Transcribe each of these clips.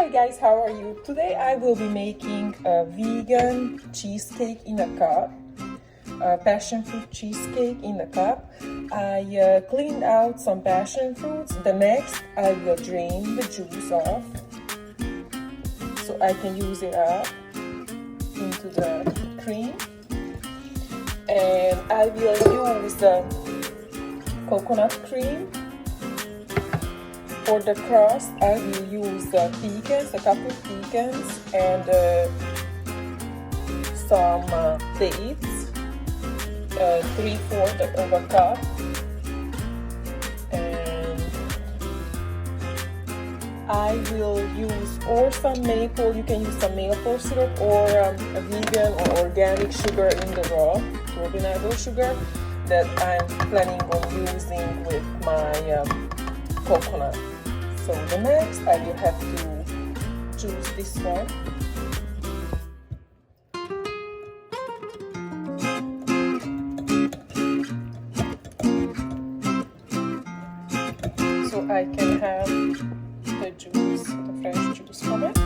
Hi guys, how are you? Today I will be making a vegan cheesecake in a cup, a passion fruit cheesecake in a cup. I cleaned out some passion fruits. The next I will drain the juice off so I can use it up into the cream. And I will use the coconut cream. For the crust, I will use pecans, a couple of pecans, and some dates, 3/4 of a cup, and I will use or some maple. You can use some maple syrup or a vegan or organic sugar in the raw turbinado sugar that I'm planning on using with my coconut. So the next I will have to choose this one. So I can have the juice, the fresh juice from it.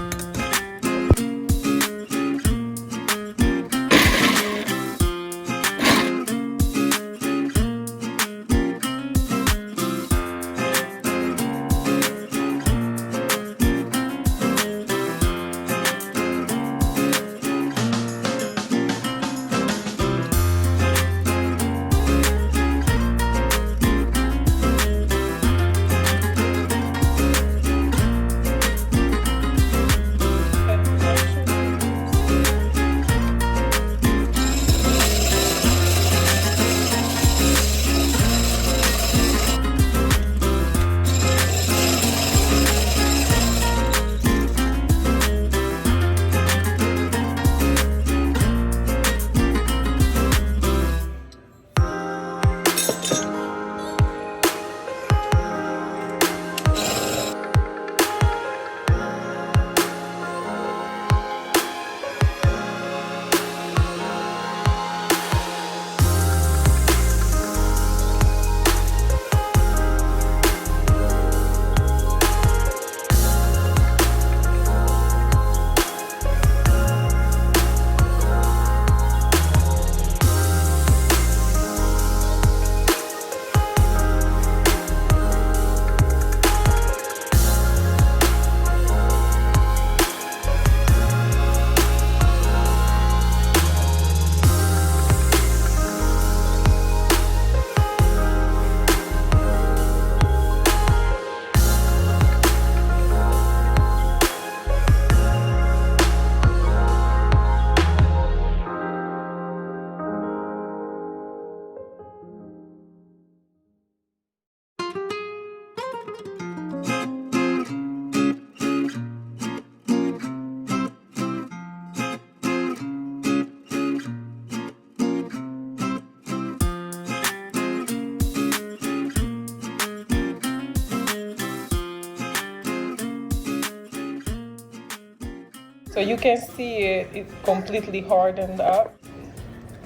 So you can see it completely hardened up.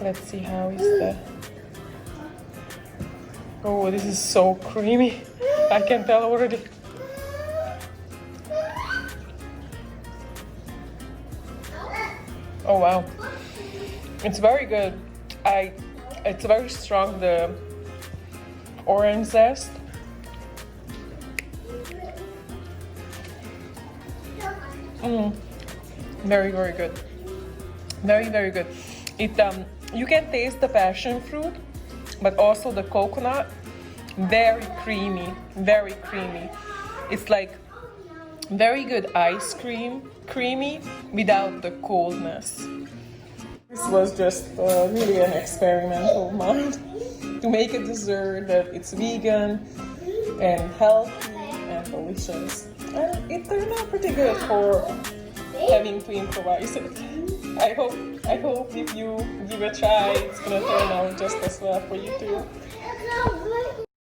Let's see how is that. Oh, this is so creamy. I can tell already. Oh wow, it's very good. It's very strong, the orange zest. Very, very good. Very, very good. It you can taste the passion fruit, but also the coconut. Very creamy, very creamy. It's like very good ice cream, creamy without the coldness. This was just really an experiment of mine to make a dessert that it's vegan and healthy and delicious. And it turned out pretty good for having to improvise it. I hope if you give it a try, it's gonna turn out just as well for you too.